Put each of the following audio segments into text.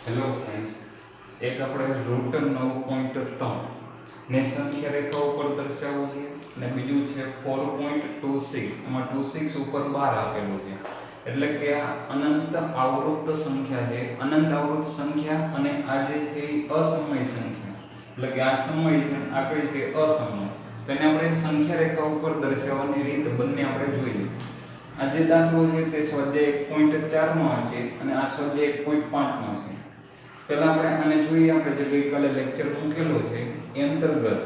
Hello friends, એક આપણે route 9.3 ને સંખ્યા રેખા ઉપર દર્શાવવું છે અને બીજું છે 4.26, એમાં 26 ઉપર 12 આપેલું છે. એટલે કે આ અનંત આવૃત્ત સંખ્યા છે. અનંત આવૃત્ત સંખ્યા અને આ જે છે એ અસમય સંખ્યા, એટલે કે આ સમય છે આ કઈ છે અસમય. તેને આપણે સંખ્યા રેખા ઉપર દર્શાવવાની રીત બંને આપણે જોઈએ. આ જે દાખલો છે તે સ્વાધ્યાય 1.4 માં છે અને આ સ્વાધ્યાય 1.5 માં છે. પહેલા આપણે આને જોઈએ. આપણે જે ગઈકાલે લેક્ચર મૂકેલો છે એ અંતર્ગત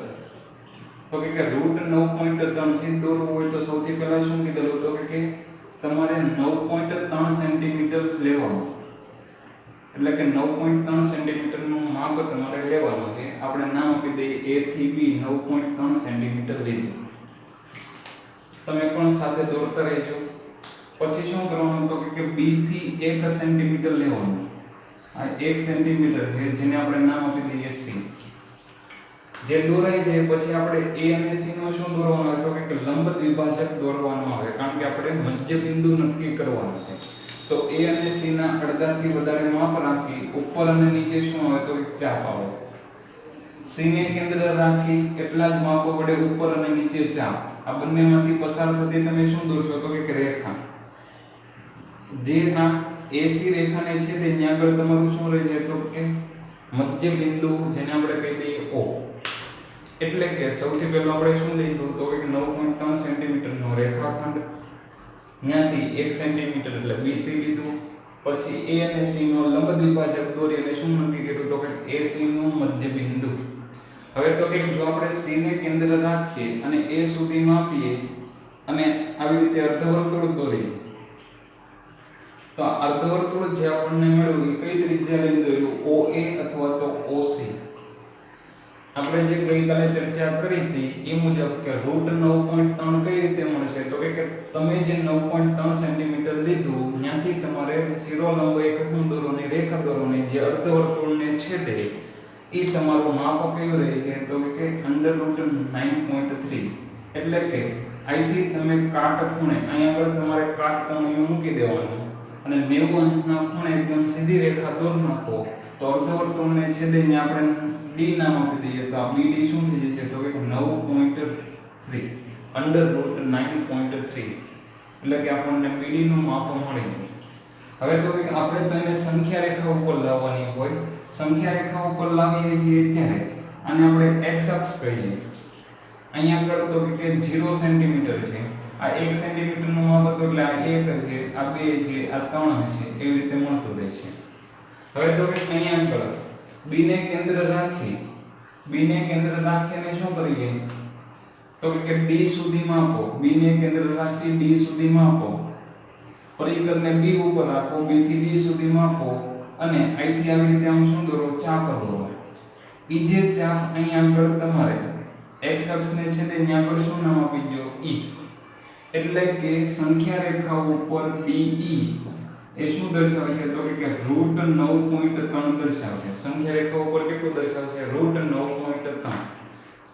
તો કે રૂટ 9.3 થી દોરવું હોય તો સૌથી પહેલા શું કીધેલું તો કે તમારે 9.3 સેન્ટીમીટર લેવાનું. એટલે કે 9.3 સેન્ટીમીટર નું માપ તમારે લેવાનું છે. આપણે નામ આપી દઈએ A થી B 9.3 સેન્ટીમીટર લીધું. તમે પણ સાથે દોરતા રહેજો. પછી શું કરવાનું તો કે B થી 1 સેન્ટીમીટર લેવાનું. આ 1 સેન્ટીમીટર છે જેને આપણે નામ આપી દઈએ C. જે દોરાઈ જાય પછી આપણે A અને C નો શું દોરવાનો આવે તો કે લંબ દ્વિભાજક દોરવાનો આવે, કારણ કે આપણે મધ્ય બિંદુ નક્કી કરવાનું છે. તો A અને C ના અડધાથી વધારે માપ રાખી ઉપર અને નીચે શું આવે તો ચાપ આવે. C ને કેન્દ્ર રાખી એટલા જ માપો વડે ઉપર અને નીચે ચાપ. આ બંનેમાંથી પસાર થતી તમે શું દોરશો તો કે રેખા. જે આ AC રેખાને છે તે ત્યાં આગળ તમારું શું રહે છે તો કે મધ્ય બિંદુ, જેને આપણે કહી દઈએ O. એટલે કે સૌથી પહેલા આપણે શું લીધું તો કે 9.3 સેન્ટીમીટર નો રેખાખંડ, ત્યાંથી 1 સેન્ટીમીટર એટલે BC લીધું. પછી A અને C નો લંબ દ્વિભાજક દોરી અને શું નક્કી કર્યું તો કે AC નું મધ્ય બિંદુ. હવે તો કે જો આપણે C ને કેન્દ્ર રાખીએ અને A સુધી માપીએ અને આવી રીતે અર્ધવર્તુળ દોરીએ તો અર્ધવર્તુળ જે આપણને મળ્યું એ કઈ ત્રિજ્યા લઈને દોર્યું OA અથવા તો OC. આપણે જે ગઈકાલે ચર્ચા કરી હતી એ મુજબ કે રૂટ 9.3 કઈ રીતે મળશે તો કે તમે જે 9.3 સેન્ટીમીટર લીધું ત્યાંથી તમારે શિરોલંબ એકનું દોરોની રેખા દોરોની જે અર્ધવર્તુળને છેદે એ તમારું માપ કયું રહે છે તો કે √9.3. એટલે કે અહીંથી તમે કાટખૂણે અહીંયા આગળ તમારે કાટખૂણે મૂકી દેવાનું અને 90 અંશના ખૂણે એકદમ સીધી રેખા દોર નાખો તો અર્ધવર્તુળને છેદે ને આપણે D નામ આપી દઈએ તો આ BD શું થઈ જશે તો કે 9.3 √9.3. એટલે કે આપણને BD નું માપ મળી ગયું. હવે તો કે આપણે તો એને સંખ્યા રેખા ઉપર લાવવાની હોય. સંખ્યા રેખા ઉપર લાવીએ છીએ ત્યારે આને આપણે x અક્ષ કહીએ. અહીંયા આગળ તો કે 0 સેન્ટીમીટર છે. આ 1 સેન્ટીમીટર નું માપ હતું એટલે આ 1 છે, આ 2 છે, આ 3 છે, એવી રીતે મળતું રહેશે. હવે તો કે અહીંયા આગળ B ને કેન્દ્ર રાખી અને શું કરીએ તો કે D સુધી માપો. B ને કેન્દ્ર રાખી D સુધી માપો. પરિકરને B ઉપર રાખો, B થી D સુધી માપો અને અહીંથી આવી રીતે આમ શું દોરો ચાપ દોરો. ઈ જે ચાપ અહીંયા આગળ તમારે x અક્ષને છે તે ત્યાં આગળ શું નામ આપી દો E. એટલે કે સંખ્યા રેખા ઉપર BE એ શું દર્શાવે છે તો કે √9.3 દર્શાવે છે. સંખ્યા રેખા ઉપર કેટલું દર્શાવે છે √9.3.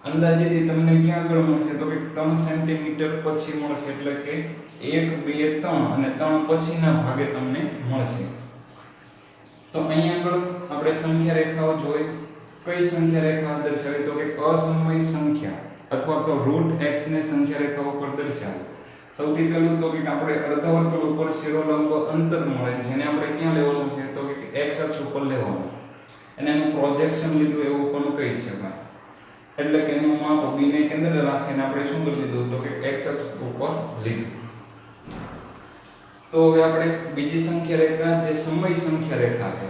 અંદાજિત તમને ક્યાં આગળ મળશે તો કે 3 સેન્ટીમીટર પછી મળશે. એટલે કે 1 2 3 અને 3 પછીના ભાગે તમને મળશે. તો અહીંયા આગળ આપણે સંખ્યા રેખાઓ જોઈ. કઈ સંખ્યા રેખા દર્શાવે તો કે અસમય સંખ્યા અથવા તો √x ને સંખ્યા રેખા ઉપર દર્શાવે. સૌથી પહેલું તો કે આપણે અર્ધવર્તુળ ઉપર શિરોલંબ અંતર મળે જેને આપણે ક્યાં લેવાનું છે તો કે x અક્ષ ઉપર લેવાનું. અને એનું પ્રોજેક્શન લીધું એવું પણ કહી શકાય. એટલે કે એનું માપ B ને કેન્દ્ર રાખીને આપણે શું કરી દીધું તો કે x અક્ષ ઉપર લીધું. તો હવે આપણે બીજી સંખ્યા રેખા જે સમય સંખ્યા રેખા છે.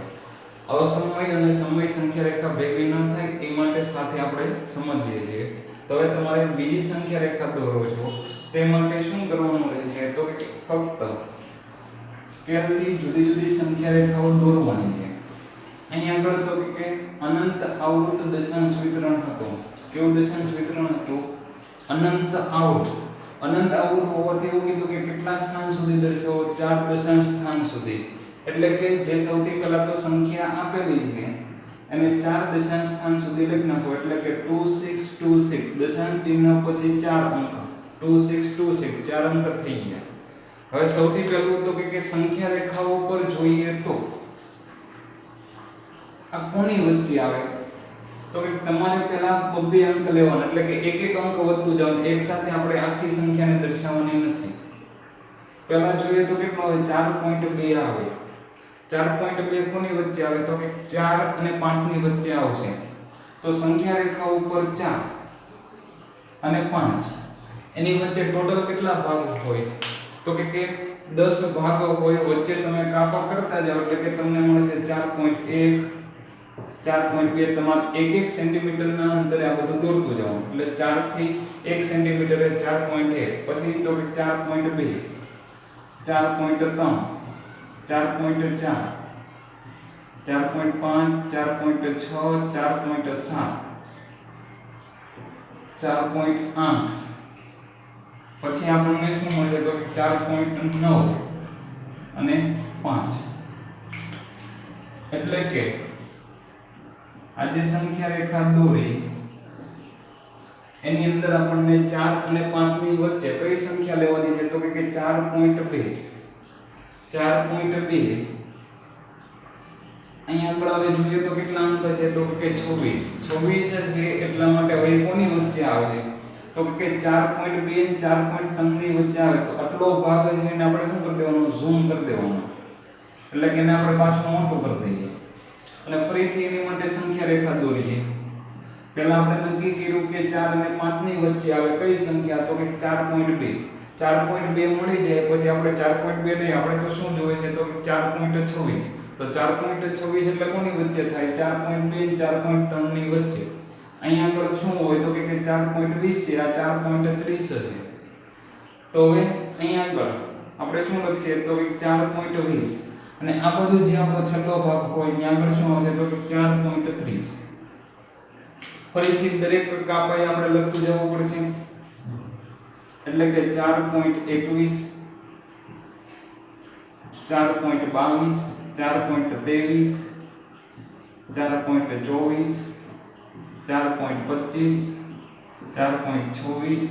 અસમય અને સમય સંખ્યા રેખા ભેગી ન થાય એ માટે સાથે આપણે સમજીએ છીએ. તો હવે તમારે બીજી સંખ્યા રેખા દોરો છો તે માટે શું કરવાનું રહેશે તો કે ફક્ત સ્કેલથી જુદી જુદી સંખ્યા રેખાઓ દોરવાની છે. અહીં આગળ તો કે અનંત આવૃત્ત દશાંશ વિતરણ હતું. કેવું દશાંશ વિતરણ હતું? અનંત આવૃત્ત. અનંત આવૃત્ત હોવાથી એવું કીધું કે કેટલા સ્થાન સુધી દર્શાવો? 4 દશાંશ સ્થાન સુધી. એટલે કે જે સૌથી પહેલા તો સંખ્યા આપેલી છે એને 4 દશાંશ સ્થાન સુધી લખી નાખો. એટલે કે 2626 દશાંશ ચિહ્ન પછી 4 અંક 2626 4 અંક થઈ ગયા. હવે સૌથી પહેલું તો કે સંખ્યા રેખાઓ પર જોઈએ તો આ કોની વચ્ચે આવે તો કે તમારે પહેલા બબ્બે અંક લેવાના એટલે કે એક એક અંક વધતું જવાનું એક સાથે આપણે આખી સંખ્યાને દર્શાવવાની નથી પહેલા જોઈએ તો કેટલો આવે 4.2 આવે 4.2 કોની વચ્ચે આવે તો કે 4 અને 5 ની વચ્ચે આવશે તો સંખ્યા રેખા ઉપર 4 અને 5 એની વચ્ચે ટોટલ કેટલા ભાગ હોય તો કે 10 ભાગો હોય વચ્ચે તમે કાપા કરતા જાવ એટલે કે તમને મળશે 4.1 4.2 તમારે 1 સેન્ટીમીટર ના અંતરે આ બધું દોરતું જવાનું એટલે 4 થી 1 સેન્ટીમીટર એ 4.1 પછી તો કે 4.2 4.3 4.4 4.5 4.6 4.7 4.8 પછી આપણને શું મળે તો 4.9 અને 5 એટલે કે આ જે સંખ્યા રેખા દોરી એની અંદર આપણને 4 અને 5 ની વચ્ચે કઈ સંખ્યા લેવાની છે તો કે 4.2 4.2 અહીંયા આપણે હવે જોઈએ તો કેટલા અંક છે તો કે 26 છે એટલા માટે હવે કોની વચ્ચે આવે તો કે 4.2 અને 4.3 ની વચ્ચે આવે તો આટલો ભાગ છે એને આપણે શું કરી દેવાનું ઝૂમ કરી દેવાનું એટલે કે એને આપણે પાછું મોટું કરી દઈએ અને ફરીથી એની માટે સંખ્યા રેખા દોરીએ પહેલા આપણે નક્કી કર્યું કે 4 અને 5 ની વચ્ચે આવે કઈ સંખ્યા તો કે 4.2 4.2 મળી જાય પછી આપણે 4.2 નહીં આપણે તો શું જોઈએ છે તો 4.26 તો 4.26 એટલે કોની વચ્ચે થાય 4.2 અને 4.3 ની વચ્ચે અહીંયા આગળ શું હોય તો કે 4.20 છે આ 4.30 છે તો હવે અહીંયા આગળ આપણે શું લખીએ તો કે 4.20 અને આ બધું જે આપણો છેલ્લો ભાગ હોય ત્યાં આગળ શું આવશે તો કે 4.30 ફરીથી દરેક કાપાએ આપણે લખતું જવું પડશે એટલે કે 4.21 4.22 4.23 4.24 4.25 4.26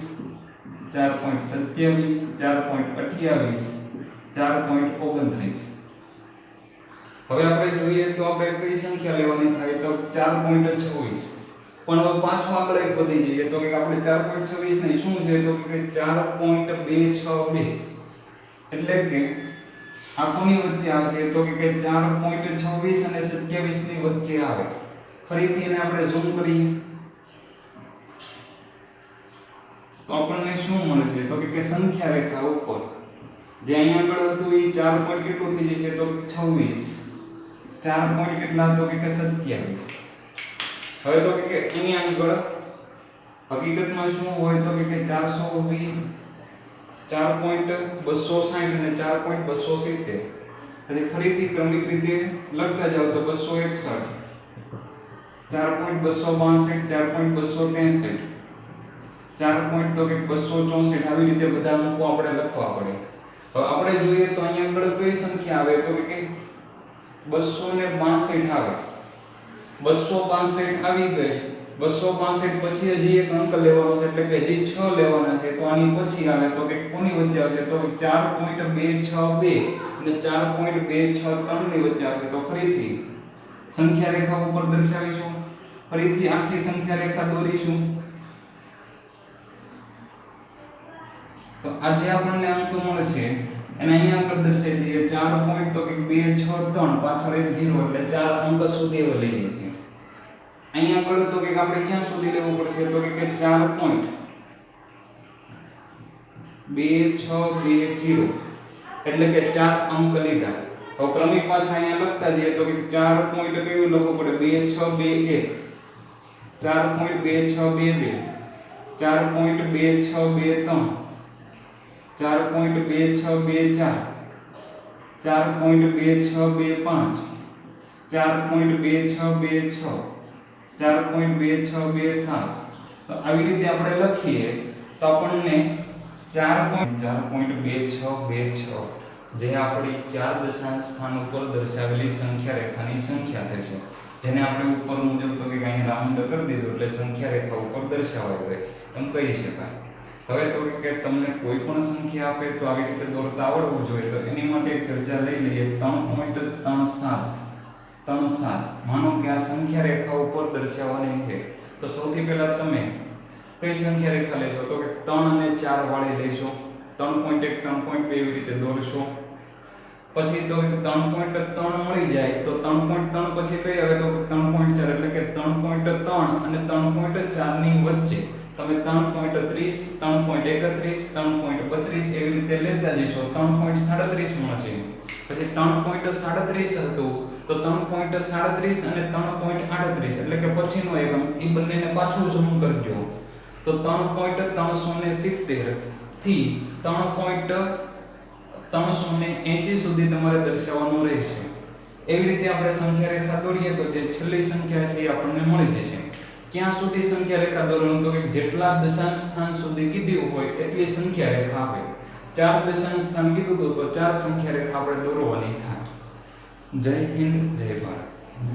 4.27 4.28 4.29 હવે આપણે જોઈએ તો આપણે કઈ સંખ્યા લેવાની થાય તો 4.26 પણ હવે પાછો આગળ એક વધી જઈએ તો કે આપણે 4.26 નહીં શું છે તો કે 4.262 એટલે કે આ કોની વચ્ચે આવશે તો કે 4.26 અને 27 ની વચ્ચે આવે ફરીથી એને આપણે ઝૂમ કરીએ તો આપણને શું મળશે તો કે સંખ્યા રેખા ઉપર જે અહીંયા આગળ હતું એ 4 પોઈન્ટ કેટલું થઈ જશે તો 26 4 પોઈન્ટ કેટલા તો કે 27 હવે તો કે એની આગળ હકીકતમાં શું હોય તો કે 420 4.260 અને 4.270 પછી ફરીથી ક્રમિક રીતે લખતા જાવ તો 261 4.262 4.263 4. તો કે 264 આવી રીતે બધા અંકો આપણે લખવા પડે હવે આપણે જોઈએ તો અહીંયા આગળ કઈ સંખ્યા આવે તો કે 262 આવે 262 આવી ગઈ 262 પછી હજી એક અંક લેવાનો છે એટલે કે હજી 6 લેવાના છે તો આની પછી આવે તો કે કોની વચ્ચે આવશે તો 4.262 અને 4.263 ની વચ્ચે આવે તો ફરીથી સંખ્યા રેખા ઉપર દર્શાવીશું ફરીથી આખી સંખ્યા રેખા દોરીશું તો આજે આપણને અંક મળશે અને અહીંયા આગળ દર્શાવી દઈએ 4. તો કે 263 પાછળ એક 0 એટલે 4 અંક સુધી હવે લઈએ છીએ અહીંયા આગળ તો કે આપણે ક્યાં સુધી લેવું પડશે તો કે 4.2620 એટલે કે 4 અંક લીધા હવે ક્રમિક પાછા અહીંયા લખતા જઈએ તો કે 4 પોઈન્ટ કેવું લખવું પડે 2621 4.2622 4.2623 4.2625 4.2626 4.2627 તો આવી રીતે આપણે લખીએ તો આપણને 4.2626 જે આપણી 4 દશાંશ સ્થાન ઉપર દર્શાવેલી સંખ્યા રેખાની સંખ્યા થશે જેને આપણે ઉપર મુજબ તો કે અહીં રાઉન્ડ કરી દીધું એટલે સંખ્યા રેખા ઉપર દર્શાવાઈ ગઈ એમ કહી શકાય હવે તો કે તમને કોઈ પણ સંખ્યા આપે તો આવી રીતે દોરતા આવડવું જોઈએ તો એની માટે એક ચર્ચા લઈ લઈએ 3.37 3 7 માનો કે આ સંખ્યા રેખા ઉપર દર્શાવવાની છે તો સૌથી પહેલા તમે કઈ સંખ્યા રેખા લેશો તો કે 3 અને 4 વાળી લેશો 3.1 3.2 એવી રીતે દોરશો પછી તો 3.3 મળી જાય તો 3.3 પછી કઈ આવે તો 3.4 એટલે કે 3.3 અને 3.4 ની વચ્ચે તમે 3.30 3.31 3.32 એવી રીતે લેતા જશો 3.37 મળશે પછી 3.37 હતું તો 3.37 અને 3.38 એટલે કે પછીનો એકમ એ બંનેને પાછું જમા કરજો તો 3.370 થી 3.380 સુધી તમારે દર્શાવવાનું રહેશે એવી રીતે આપણે સંખ્યા રેખા દોરીએ તો જે છેલ્લી સંખ્યા છે એ આપણને મળી જશે ક્યાં સુધી સંખ્યા રેખા દોરવાનું તો કે જેટલા દશાંશ સ્થાન સુધી કીધું હોય એટલી સંખ્યા રેખા આવે 4 દશાંશ સ્થાન કીધું તો 4 સંખ્યા રેખા આપણે દોરવાની થાય જય હિન્દ જય ભારત।